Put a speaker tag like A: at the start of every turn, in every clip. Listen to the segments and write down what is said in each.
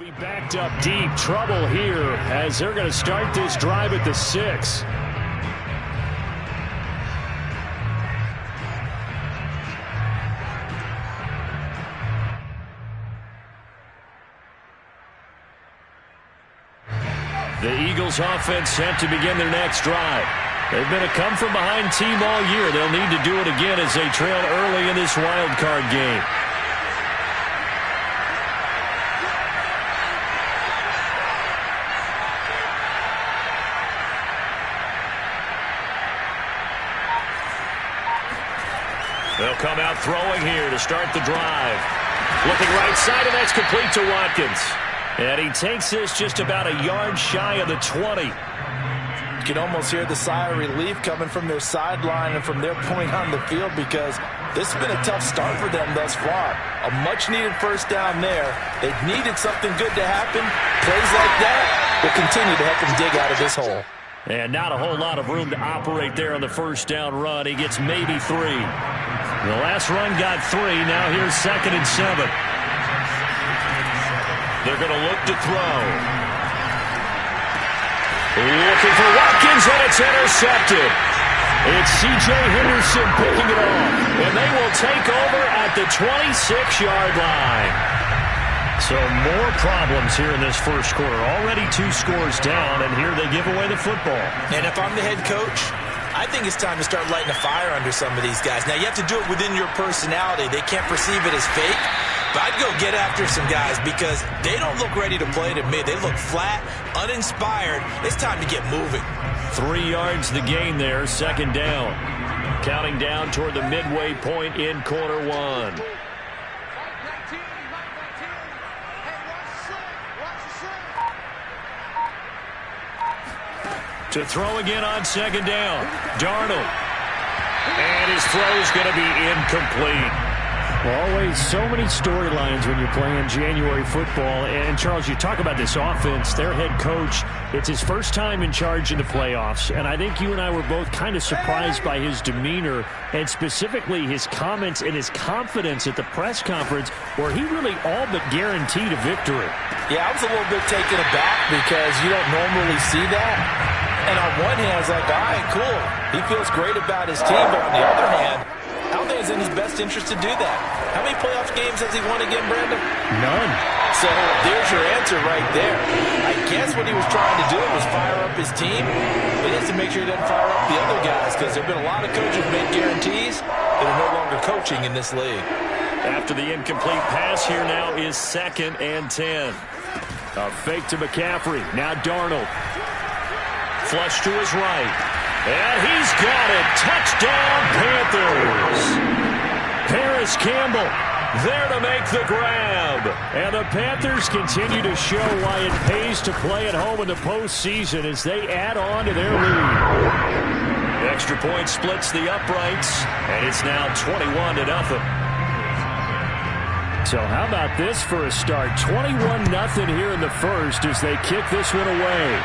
A: Be backed up deep. Trouble here as they're going to start this drive at the 6. The Eagles offense set to begin their next drive. They've been a come-from-behind team all year. They'll need to do it again as they trail early in this wild card game. They'll come out throwing here to start the drive. Looking right side, and that's complete to Watkins. And he takes this just about a yard shy of the 20.
B: You can almost hear the sigh of relief coming from their sideline and from their point on the field, because this has been a tough start for them thus far. A much-needed first down there. They've needed something good to happen. Plays like that will continue to help them dig out of this hole.
A: And not a whole lot of room to operate there on the first down run. He gets maybe 3. The last run got 3. Now here's 2nd and 7. They're going to look to throw. Looking for Watkins, and it's intercepted. It's C.J. Henderson picking it off. And they will take over at the 26-yard line. So more problems here in this first quarter. Already 2 scores down, and here they give away the football.
B: And if I'm the head coach, I think it's time to start lighting a fire under some of these guys. Now, you have to do it within your personality. They can't perceive it as fake. But I'd go get after some guys because they don't look ready to play to me. They look flat, uninspired. It's time to get moving.
A: 3 yards the gain there, 2nd down. Counting down toward the midway point in quarter 1. To throw again on 2nd down. Darnold. And his throw's going to be incomplete. Well, always so many storylines when you're playing January football. And, Charles, you talk about this offense, their head coach, it's his first time in charge in the playoffs. And I think you and I were both kind of surprised by his demeanor and specifically his comments and his confidence at the press conference where he really all but guaranteed a victory.
B: Yeah, I was a little bit taken aback because you don't normally see that. And on one hand, it's like, all right, cool. He feels great about his team. But on the other hand, I don't think it's in his best interest to do that. How many playoff games has he won again, Brandon?
A: None.
B: So there's your answer right there. I guess what he was trying to do was fire up his team. But he has to make sure he doesn't fire up the other guys, because there have been a lot of coaches who made guarantees that are no longer coaching in this league.
A: After the incomplete pass, here now is 2nd and 10. A fake to McCaffrey. Now Darnold. Flush to his right. And he's got it. Touchdown, Panthers. Paris Campbell there to make the grab. And the Panthers continue to show why it pays to play at home in the postseason as they add on to their lead. The extra point splits the uprights, and it's now 21-0. So how about this for a start? 21-0 here in the first as they kick this one away.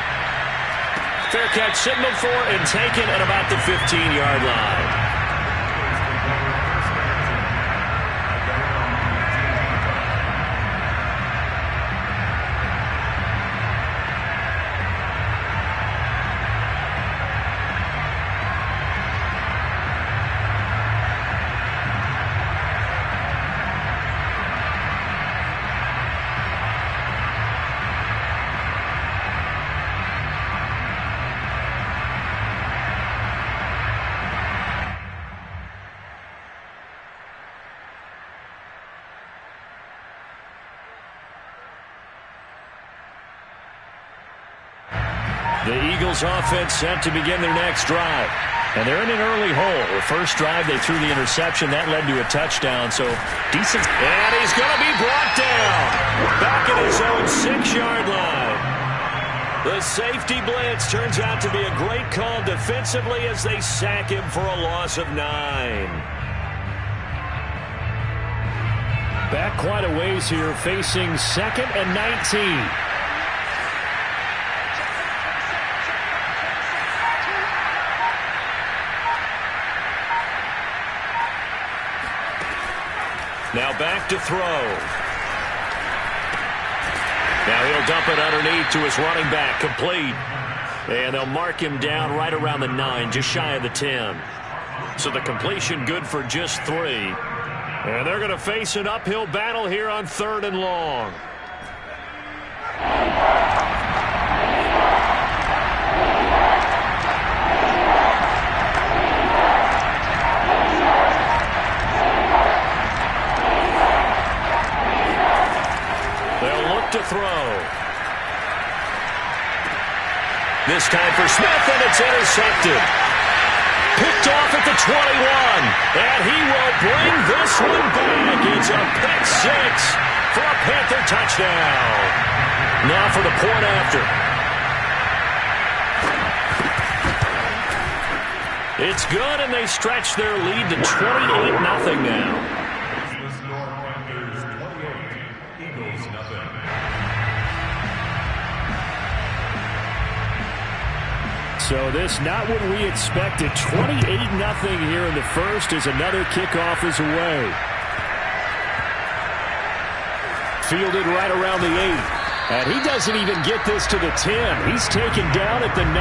A: Fair catch signaled for and taken at about the 15-yard line. The Eagles offense set to begin their next drive. And they're in an early hole. The first drive, they threw the interception. That led to a touchdown. So decent. And he's going to be brought down. Back at his own 6-yard line. The safety blitz turns out to be a great call defensively as they sack him for a loss of 9. Back quite a ways here, facing 2nd and 19. Now back to throw. dump it underneath to his running back, complete. And they'll mark him down right around the 9, just shy of the 10. So the completion good for just 3. And they're going to face an uphill battle here on 3rd and long. They'll look to throw. This time for Smith, and it's intercepted. Picked off at the 21, and he will bring this one back. It's a pick 6 for a Panther touchdown. Now for the point after. It's good, and they stretch their lead to 28-0 now. So this not what we expected. 28-0 here in the first as another kickoff is away. Fielded right around the 8. And he doesn't even get this to the 10. He's taken down at the 9.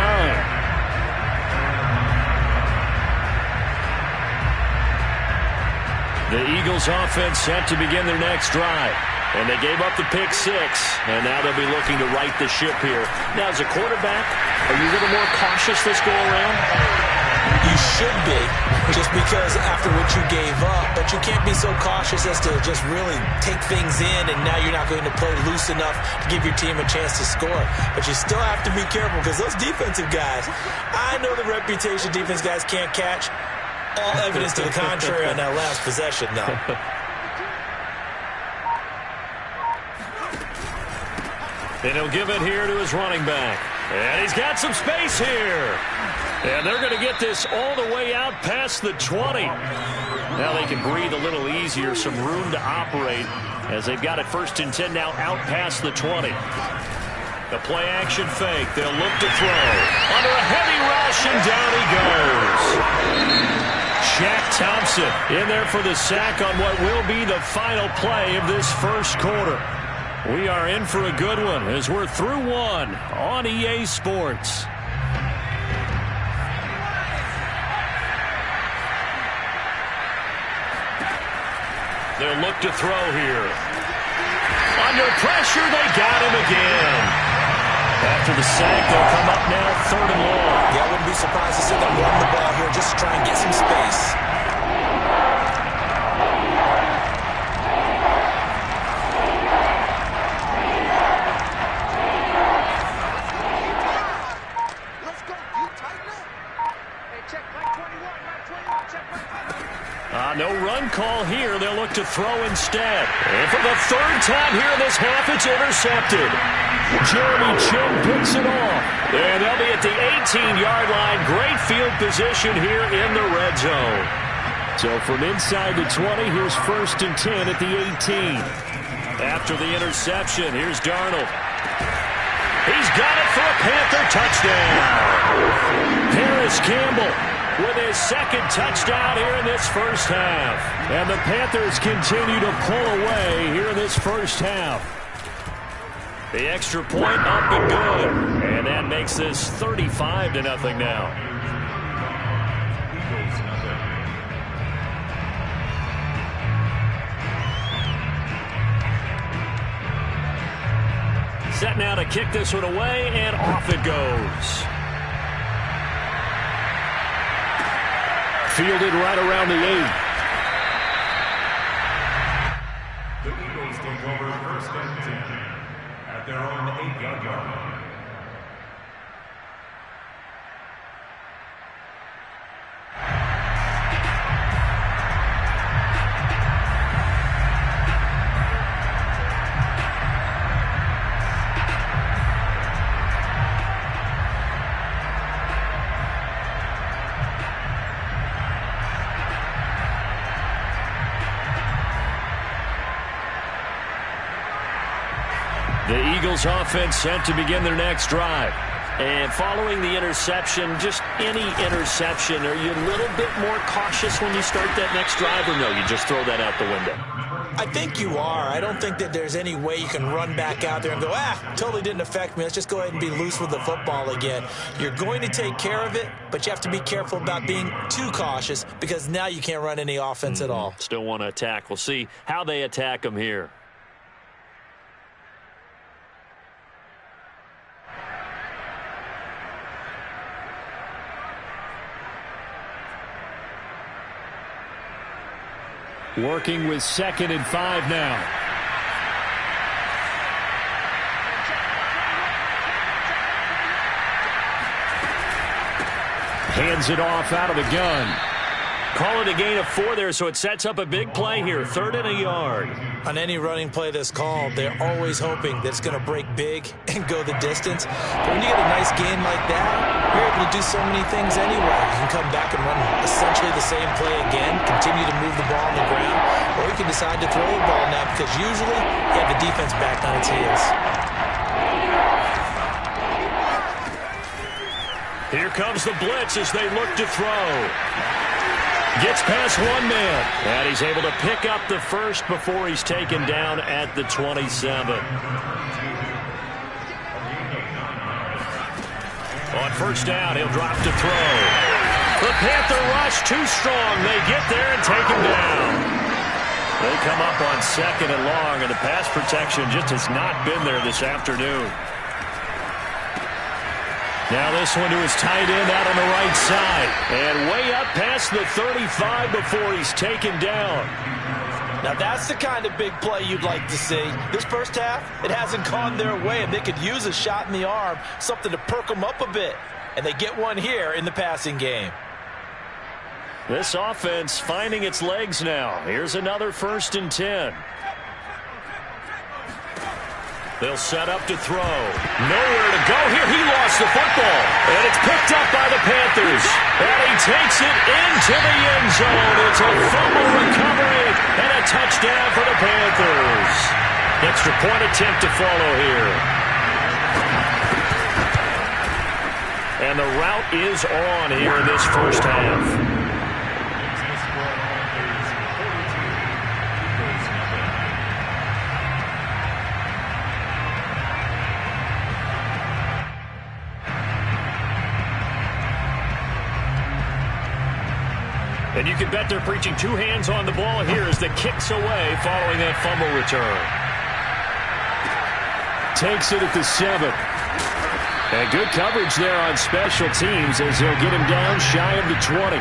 A: The Eagles offense set to begin their next drive. And they gave up the pick 6, and now they'll be looking to right the ship here. Now, as a quarterback, are you a little more cautious this go-around?
B: You should be, just because after what you gave up. But you can't be so cautious as to just really take things in, and now you're not going to play loose enough to give your team a chance to score. But you still have to be careful, because those defensive guys, I know the reputation defense guys can't catch. All evidence to the contrary on that last possession, though.
A: And he'll give it here to his running back. And he's got some space here. And they're going to get this all the way out past the 20. Now they can breathe a little easier, some room to operate as they've got it 1st and 10 now out past the 20. The play-action fake. They'll look to throw. Under a heavy rush, and down he goes. Shaq Thompson in there for the sack on what will be the final play of this first quarter. We are in for a good one as we're through one on EA Sports. They'll look to throw here. Under pressure, they got him again. After the sack, they'll come up now 3rd and long.
B: Yeah, I wouldn't be surprised to see them run the ball here just to try and get some space.
A: No run call here. They'll look to throw instead. And for the 3rd time here in this half, it's intercepted. Jeremy Chin picks it off. And they'll be at the 18-yard line. Great field position here in the red zone. So from inside the 20, here's 1st and 10 at the 18. After the interception, here's Darnold. He's got it for a Panther touchdown. Paris Campbell with his 2nd touchdown here in this first half. And the Panthers continue to pull away here in this first half. The extra point up and good. And that makes this 35-0 now. Set now to kick this one away, and off it goes. Fielded right around the 8.
C: The Eagles take over 1st and 10 at their own 8-yard line.
A: The Eagles offense set to begin their next drive. And following the interception, just any interception, are you a little bit more cautious when you start that next drive, or no, you just throw that out the window?
B: I think you are. I don't think that there's any way you can run back out there and go, totally didn't affect me. Let's just go ahead and be loose with the football again. You're going to take care of it, but you have to be careful about being too cautious because now you can't run any offense at all.
A: Still want to attack. We'll see how they attack them here. Working with 2nd and 5 now. Hands it off out of the gun. Call it a gain of 4 there, so it sets up a big play here. 3rd and a yard.
B: On any running play that's called, they're always hoping that it's going to break big and go the distance. But when you get a nice gain like that, you're able to do so many things anyway. You can come back and run essentially the same play again, continue to move the ball on the ground, or you can decide to throw the ball now because usually you have the defense back on its heels.
A: Here comes the blitz as they look to throw. Gets past one man, and he's able to pick up the first before he's taken down at the 27. On first down, he'll drop to throw. The Panther rush too strong. They get there and take him down. They come up on 2nd and long, and the pass protection just has not been there this afternoon. Now this one to his tight end out on the right side. And way up past the 35 before he's taken down.
B: Now that's the kind of big play you'd like to see. This first half, it hasn't gone their way, and they could use a shot in the arm, something to perk them up a bit. And they get one here in the passing game.
A: This offense finding its legs now. Here's another 1st and 10. They'll set up to throw. Nowhere to go here. He lost the football. And it's picked up by the Panthers. And he takes it into the end zone. It's a fumble recovery and a touchdown for the Panthers. Extra point attempt to follow here. And the route is on here in this first half. And you can bet they're preaching 2 hands on the ball here as the kick's away following that fumble return. Takes it at the 7. And good coverage there on special teams as they'll get him down shy of the 20.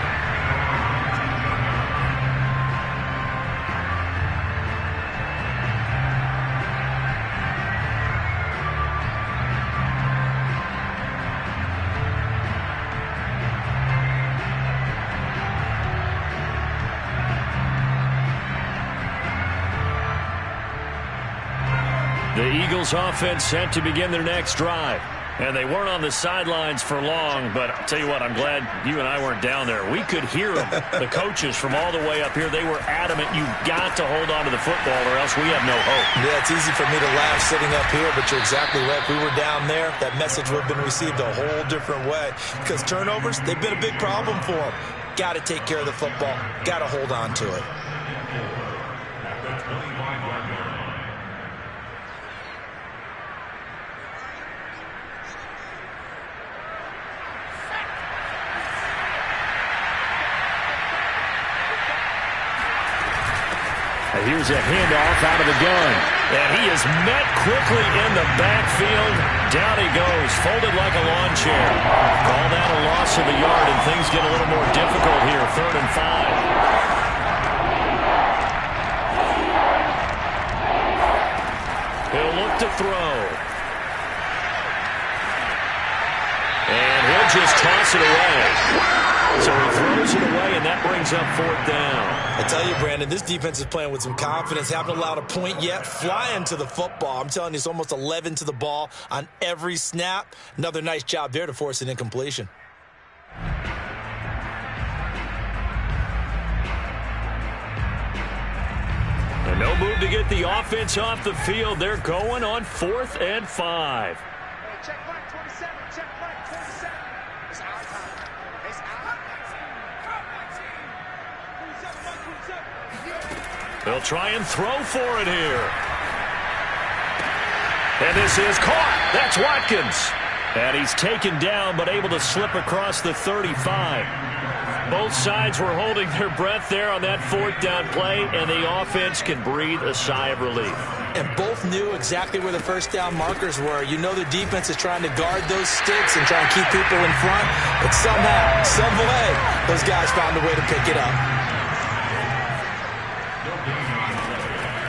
A: The Eagles offense set to begin their next drive. And they weren't on the sidelines for long, but I'll tell you what, I'm glad you and I weren't down there. We could hear them, the coaches from all the way up here. They were adamant, you've got to hold on to the football or else we have no hope.
B: Yeah, it's easy for me to laugh sitting up here, but you're exactly right. If we were down there, that message would have been received a whole different way. Because turnovers, they've been a big problem for them. Got to take care of the football. Got to hold on to it.
A: Here's a handoff out of the gun. And he is met quickly in the backfield. Down he goes, folded like a lawn chair. Call that a loss of a yard, and things get a little more difficult here. 3rd and 5. He'll look to throw. And he'll just toss it away. So he throws it away, and that brings up 4th down.
B: I tell you, Brandon, this defense is playing with some confidence. Haven't allowed a point yet. Flying to the football. I'm telling you, it's almost 11 to the ball on every snap. Another nice job there to force an incompletion.
A: And no move to get the offense off the field. They're going on 4th and 5.
D: Check flag 27, check flag 27. It's our time. It's our time.
A: They'll try and throw for it here. And this is caught. That's Watkins. And he's taken down but able to slip across the 35. Both sides were holding their breath there on that fourth down play, and the offense can breathe a sigh of relief.
B: And both knew exactly where the first down markers were. You know the defense is trying to guard those sticks and try and keep people in front, but somehow, some way, those guys found a way to pick it up.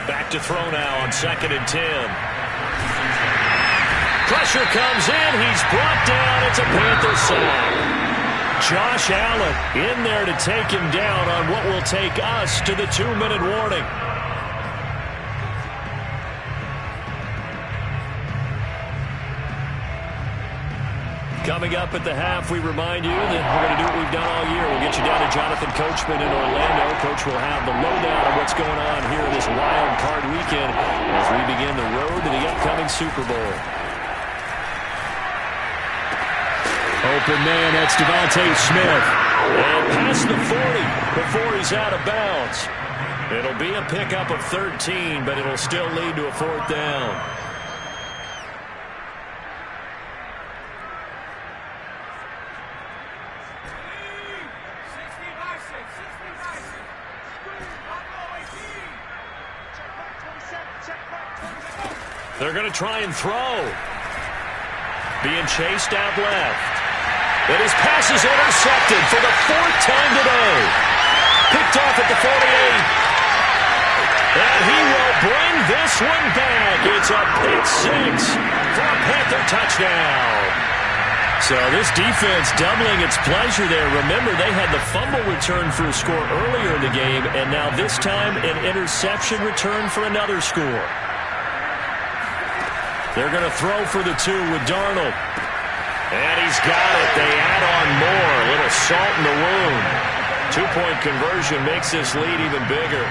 A: Back to throw now on 2nd and 10. Pressure comes in. He's brought down. It's a Panther sack. Josh Allen in there to take him down on what will take us to the 2-minute warning. Coming up at the half, we remind you that we're going to do what we've done all year. We'll get you down to Jonathan Coachman in Orlando. Coach will have the lowdown on what's going on here this wild card weekend as we begin the road to the upcoming Super Bowl. Open man, that's Devontae Smith. And past the 40 before he's out of bounds. It'll be a pickup of 13, but it'll still lead to a 4th down. They're going to try and throw. Being chased out left. And his pass is intercepted for the 4th time today. Picked off at the 48. And he will bring this one back. It's a pick 6 for a Panther touchdown. So this defense doubling its pleasure there. Remember, they had the fumble return for a score earlier in the game, and now this time an interception return for another score. They're going to throw for the 2 with Darnold. And he's got it. They add on more. A little salt in the wound. 2-point conversion makes this lead even bigger.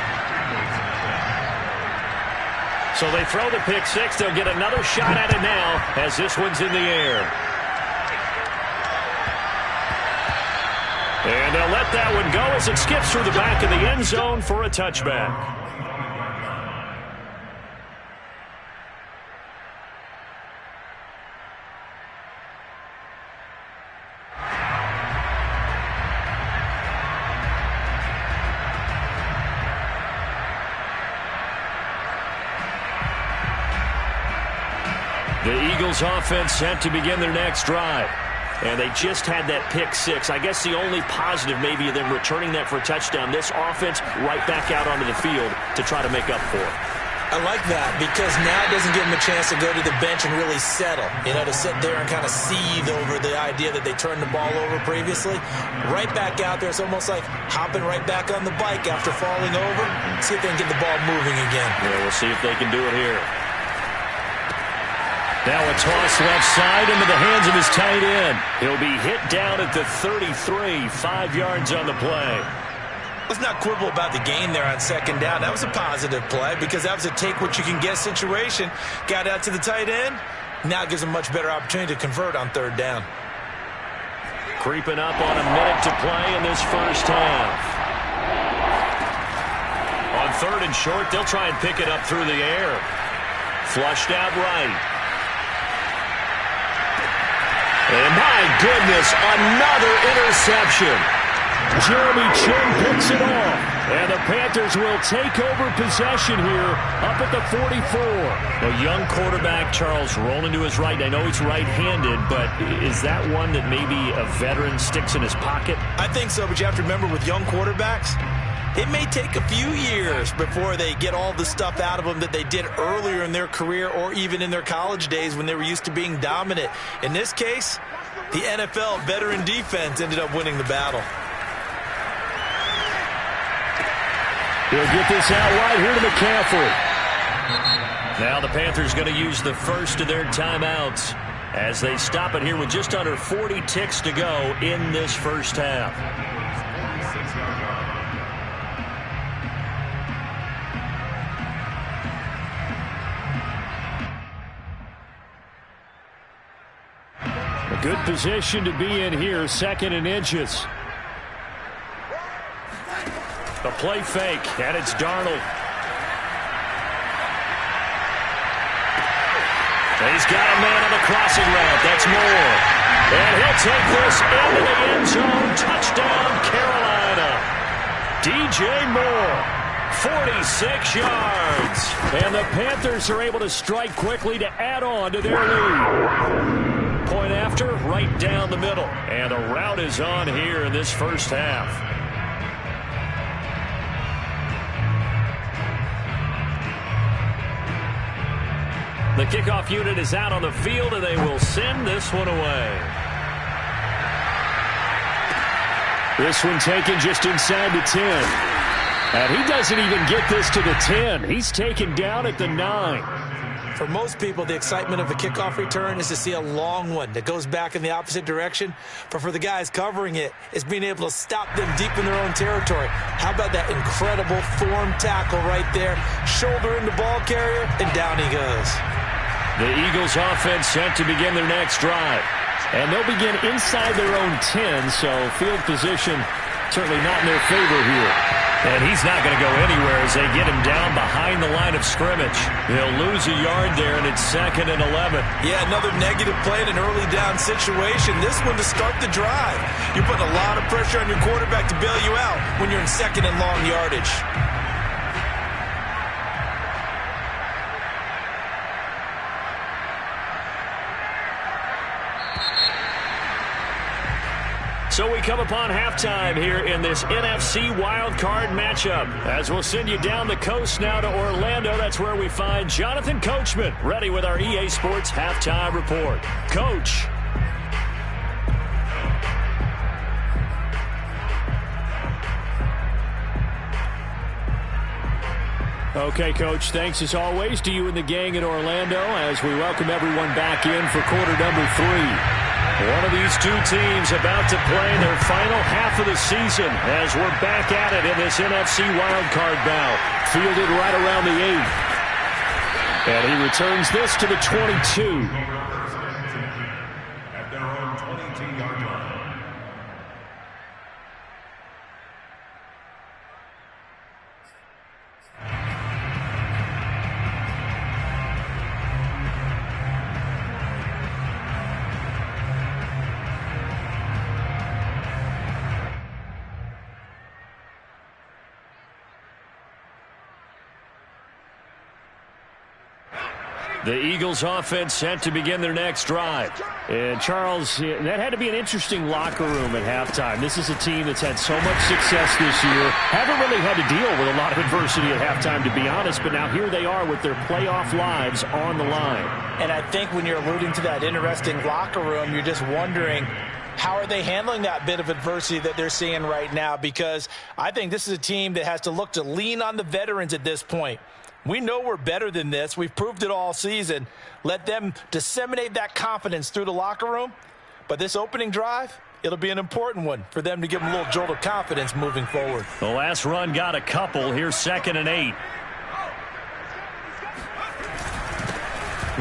A: So they throw the pick 6. They'll get another shot at it now as this one's in the air. And they'll let that one go as it skips through the back of the end zone for a touchback. The Eagles offense set to begin their next drive. And they just had that pick 6. I guess the only positive maybe of them returning that for a touchdown. This offense right back out onto the field to try to make up for it.
B: I like that because now it doesn't give them a chance to go to the bench and really settle. You know, to sit there and kind of seethe over the idea that they turned the ball over previously. Right back out there. It's almost like hopping right back on the bike after falling over. See if they can get the ball moving again.
A: Yeah, we'll see if they can do it here. Now a toss left side into the hands of his tight end. He'll be hit down at the 33, 5 yards on the play.
B: Let's not quibble about the gain there on 2nd down. That was a positive play because that was a take-what-you-can-get situation. Got out to the tight end. Now it gives him a much better opportunity to convert on 3rd down.
A: Creeping up on a minute to play in this first half. On 3rd and short, they'll try and pick it up through the air. Flushed out right. And my goodness, another interception. Jeremy Chin picks it off. And the Panthers will take over possession here up at the 44. A young quarterback, Charles, rolling to his right. I know he's right-handed, but is that one that maybe a veteran sticks in his pocket?
B: I think so, but you have to remember with young quarterbacks, it may take a few years before they get all the stuff out of them that they did earlier in their career or even in their college days when they were used to being dominant. In this case, the NFL veteran defense ended up winning the battle.
A: He'll get this out wide here to McCaffrey. Now the Panthers going to use the first of their timeouts as they stop it here with just under 40 ticks to go in this first half. A good position to be in here, 2nd and inches. The play fake, and it's Darnold. He's got a man on the crossing route. That's Moore. And he'll take this into the end zone. Touchdown, Carolina. DJ Moore, 46 yards. And the Panthers are able to strike quickly to add on to their lead. Point after, right down the middle. And a rout is on here in this first half. The kickoff unit is out on the field, and they will send this one away. This one taken just inside the 10. And he doesn't even get this to the 10. He's taken down at the 9.
B: For most people, the excitement of a kickoff return is to see a long one that goes back in the opposite direction. But for the guys covering it, it's being able to stop them deep in their own territory. How about that incredible form tackle right there? Shoulder in the ball carrier, and down he goes.
A: The Eagles offense set to begin their next drive. And they'll begin inside their own 10, so field position certainly not in their favor here. And he's not going to go anywhere as they get him down behind the line of scrimmage. They'll lose a yard there, and it's 2nd and 11.
B: Yeah, another negative play in an early down situation. This one to start the drive. You're putting a lot of pressure on your quarterback to bail you out when you're in 2nd and long yardage.
A: So we come upon halftime here in this NFC wildcard matchup. As we'll send you down the coast now to Orlando, that's where we find Jonathan Coachman, ready with our EA Sports halftime report. Coach. Okay, Coach, thanks as always to you and the gang in Orlando as we welcome everyone back in for quarter number 3. One of these two teams about to play their final half of the season as we're back at it in this NFC wildcard bout. Fielded right around the 8. And he returns this to the 22.
C: At their own 22-yard line.
A: The Eagles offense set to begin their next drive. And Charles, that had to be an interesting locker room at halftime. This is a team that's had so much success this year. Haven't really had to deal with a lot of adversity at halftime, to be honest. But now here they are with their playoff lives on the line.
B: And I think when you're alluding to that interesting locker room, you're just wondering, how are they handling that bit of adversity that they're seeing right now? Because I think this is a team that has to look to lean on the veterans at this point. We know we're better than this. We've proved it all season. Let them disseminate that confidence through the locker room. But this opening drive, it'll be an important one for them to give them a little jolt of confidence moving forward.
A: The last run got a couple. Here's 2nd and 8.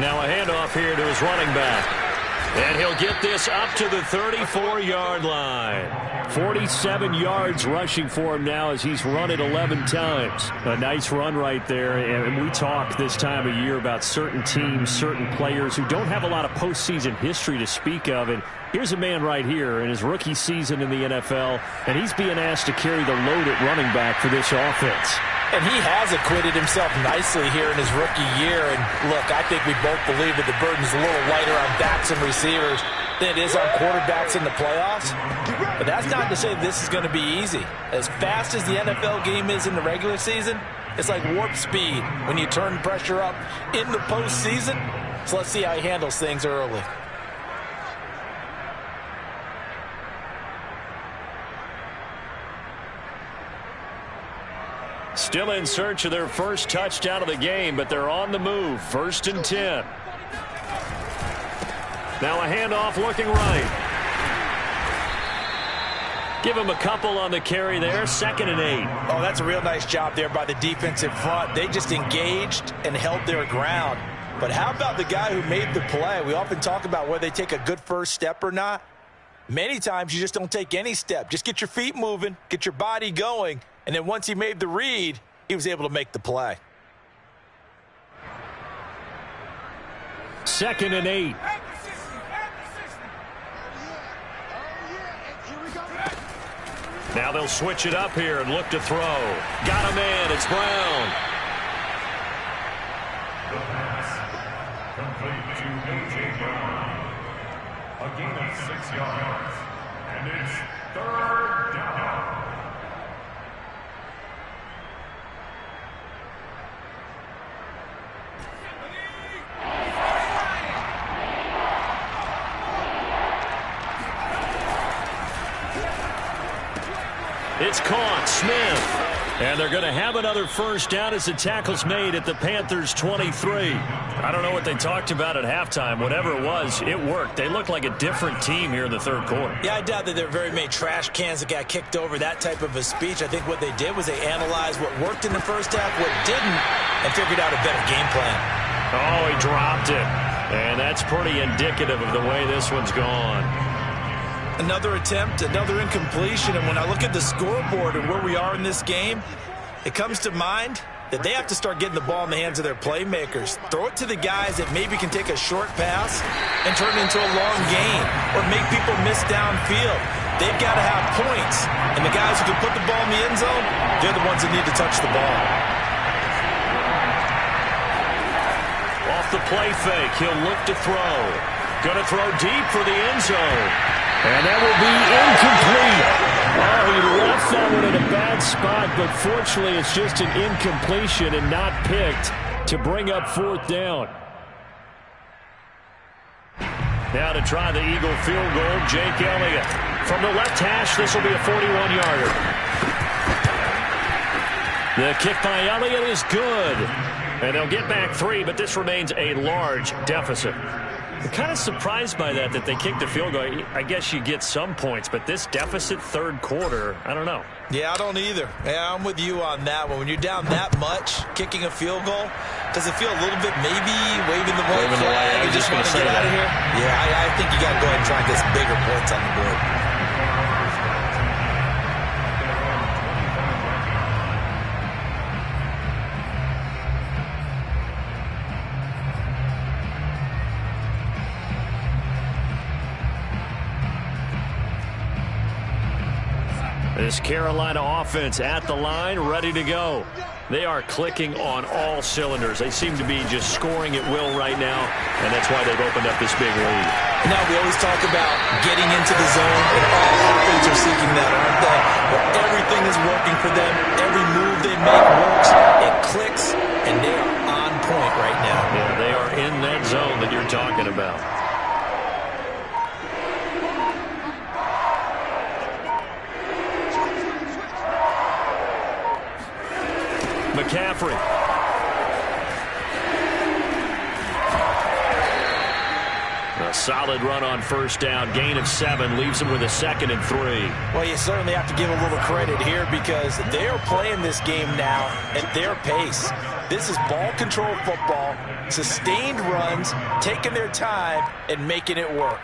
A: Now a handoff here to his running back. And he'll get this up to the 34-yard line. 47 yards rushing for him now as he's run it 11 times. A nice run right there. And we talk this time of year about certain teams, certain players who don't have a lot of postseason history to speak of. And here's a man right here in his rookie season in the NFL, and he's being asked to carry the load at running back for this offense.
B: And he has acquitted himself nicely here in his rookie year. And look, I think we both believe that the burden's a little lighter on backs and receivers than it is on quarterbacks in the playoffs. But that's not to say this is going to be easy. As fast as the NFL game is in the regular season, it's like warp speed when you turn pressure up in the postseason. So let's see how he handles things early.
A: Still in search of their first touchdown of the game, but they're on the move. 1st and 10. Now a handoff looking right. Give him a couple on the carry there. 2nd and 8.
B: Oh, that's a real nice job there by the defensive front. They just engaged and held their ground. But how about the guy who made the play? We often talk about whether they take a good first step or not. Many times you just don't take any step. Just get your feet moving, get your body going. And then once he made the read, he was able to make the play.
A: 2nd and 8. Now they'll switch it up here and look to throw. Got him in. It's Brown.
C: The pass complete to A.J. Brown. A gain of 6 yards. And it's 3rd down.
A: It's caught. Smith. And they're going to have another first down as the tackle's made at the Panthers' 23. I don't know what they talked about at halftime. Whatever it was, it worked. They look like a different team here in the third quarter.
B: Yeah, I doubt that there are very many trash cans that got kicked over, that type of a speech. I think what they did was they analyzed what worked in the first half, what didn't, and figured out a better game plan.
A: Oh, he dropped it. And that's pretty indicative of the way this one's gone.
B: Another attempt, another incompletion, and when I look at the scoreboard and where we are in this game, it comes to mind that they have to start getting the ball in the hands of their playmakers. Throw it to the guys that maybe can take a short pass and turn it into a long gain or make people miss downfield. They've got to have points, and the guys who can put the ball in the end zone, they're the ones that need to touch the ball.
A: Off the play fake, he'll look to throw. Going to throw deep for the end zone. And that will be incomplete. Oh, he left that one in a bad spot, but fortunately it's just an incompletion and not picked to bring up 4th down. Now to try the Eagle field goal, Jake Elliott. From the left hash, this will be a 41-yarder. The kick by Elliott is good. And they'll get back 3, but this remains a large deficit. I'm kind of surprised by that they kicked the field goal. I guess you get some points, but this deficit third quarter, I don't know.
B: Yeah, I don't either. Yeah, I'm with you on that one. When you're down that much, kicking a field goal, does it feel a little bit maybe waving the white flag? You just want to get out of here? Yeah, I think you got to go ahead and try and get some bigger points on the board.
A: This Carolina offense at the line, ready to go. They are clicking on all cylinders. They seem to be just scoring at will right now, and that's why they've opened up this big lead.
B: Now, we always talk about getting into the zone, and all athletes are seeking that, aren't they? Where everything is working for them. Every move they make works. It clicks, and they are on point right now.
A: Yeah, they are in that zone that you're talking about. McCaffrey. A solid run on first down. Gain of 7 leaves him with a 2nd and 3.
B: Well, you certainly have to give a little credit here because they are playing this game now at their pace. This is ball control football, sustained runs, taking their time, and making it work.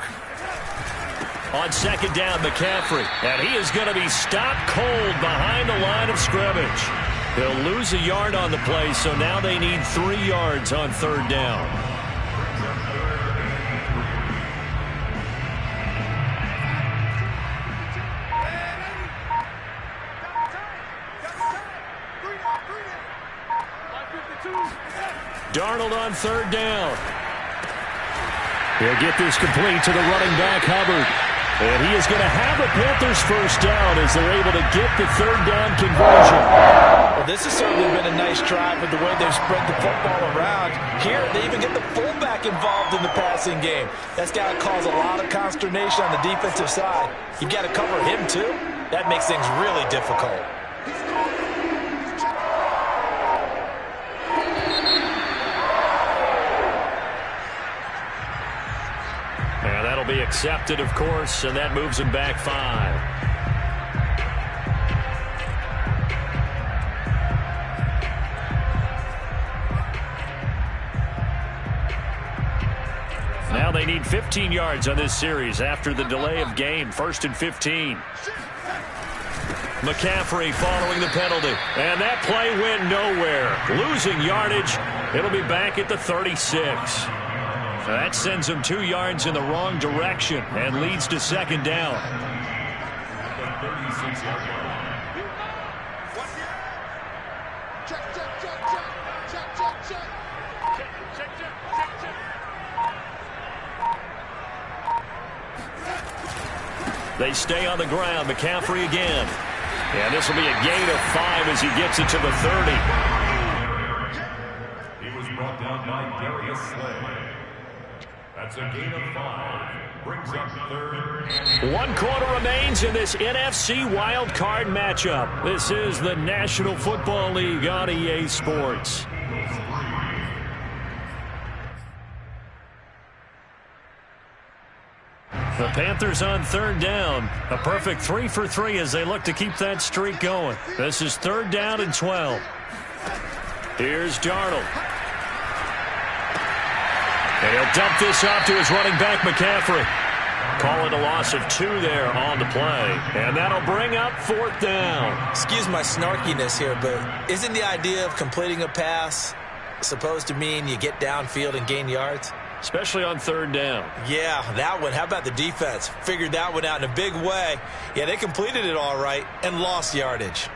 A: On 2nd down, McCaffrey. And he is going to be stopped cold behind the line of scrimmage. He'll lose a yard on the play, so now they need 3 yards on 3rd down. Darnold on 3rd down. He'll get this complete to the running back, Hubbard. And he is going to have a Panthers first down as they're able to get the 3rd down conversion.
B: Well, this has certainly been a nice drive with the way they've spread the football around. Here, they even get the fullback involved in the passing game. That's got to cause a lot of consternation on the defensive side. You got to cover him, too. That makes things really difficult.
A: And that'll be accepted, of course, and that moves him back 5. Now they need 15 yards on this series after the delay of game. 1st and 15. McCaffrey following the penalty. And that play went nowhere. Losing yardage. It'll be back at the 36. That sends him 2 yards in the wrong direction and leads to second down.
C: The 36-yard line.
A: They stay on the ground. McCaffrey again. And this will be a gain of 5 as he gets it to the 30.
C: He was brought down by Darius Slay. That's a gain of 5. Brings up third.
A: 1 quarter remains in this NFC wildcard matchup. This is the National Football League on EA Sports. The Panthers on third down. A perfect 3 for 3 as they look to keep that streak going. This is 3rd down and 12. Here's Darnold. And he'll dump this off to his running back, McCaffrey. Call it a loss of 2 there on the play. And that'll bring up 4th down.
B: Excuse my snarkiness here, but isn't the idea of completing a pass supposed to mean you get downfield and gain yards?
A: Especially on 3rd down.
B: Yeah, that one. How about the defense? Figured that one out in a big way. Yeah, they completed it all right and lost yardage.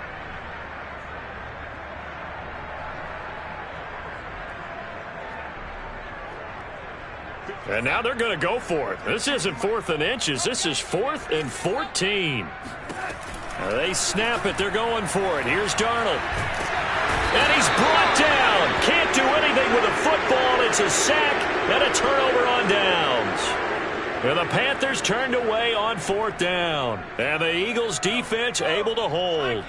A: And now they're going to go for it. This isn't 4th and inches. This is 4th and 14. They snap it. They're going for it. Here's Darnold. And he's brought down. Can't do anything with a football. It's a sack and a turnover on downs. And the Panthers turned away on 4th down. And the Eagles defense able to hold.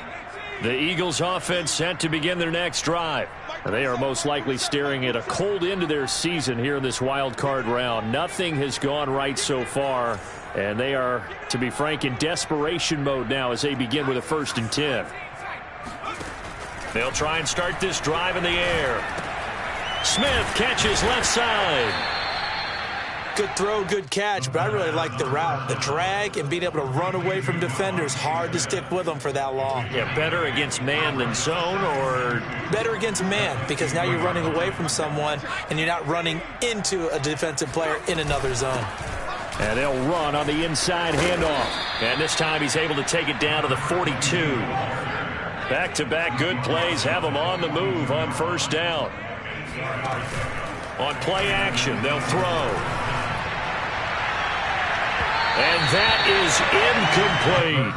A: The Eagles offense set to begin their next drive. They are most likely staring at a cold end to their season here in this wild card round. Nothing has gone right so far. And they are, to be frank, in desperation mode now as they begin with a 1st and 10. They'll try and start this drive in the air. Smith catches left side.
B: Good throw, good catch, but I really like the route. The drag and being able to run away from defenders. Hard to stick with them for that long.
A: Yeah, better against man than zone, or?
B: Better against man, because now you're running away from someone and you're not running into a defensive player in another zone.
A: And they'll run on the inside handoff. And this time he's able to take it down to the 42. Back-to-back good plays have them on the move on 1st down. On play action, they'll throw. And that is incomplete.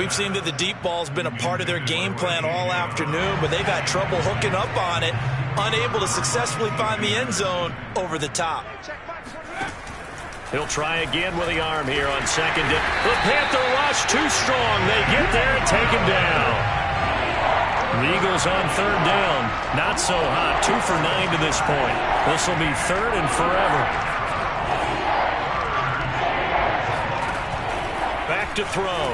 B: We've seen that the deep ball's been a part of their game plan all afternoon, but they've had trouble hooking up on it, unable to successfully find the end zone over the top.
A: He'll try again with the arm here on 2nd. The Panther rush too strong. They get there and take him down. The Eagles on 3rd down. Not so hot. 2 for 9 to this point. This will be 3rd and forever. Back to throw.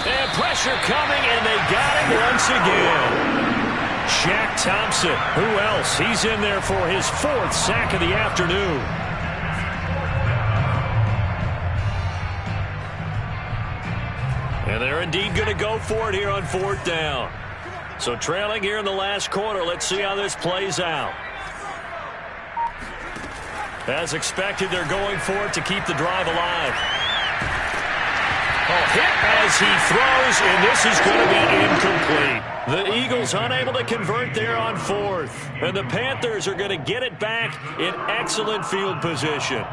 A: And pressure coming, and they got him once again. Shaq Thompson. Who else? He's in there for his 4th sack of the afternoon. And they're indeed going to go for it here on 4th down. So trailing here in the last quarter. Let's see how this plays out. As expected, they're going for it to keep the drive alive. Oh, hit as he throws, and this is going to be incomplete. The Eagles unable to convert there on 4th. And the Panthers are going to get it back in excellent field position.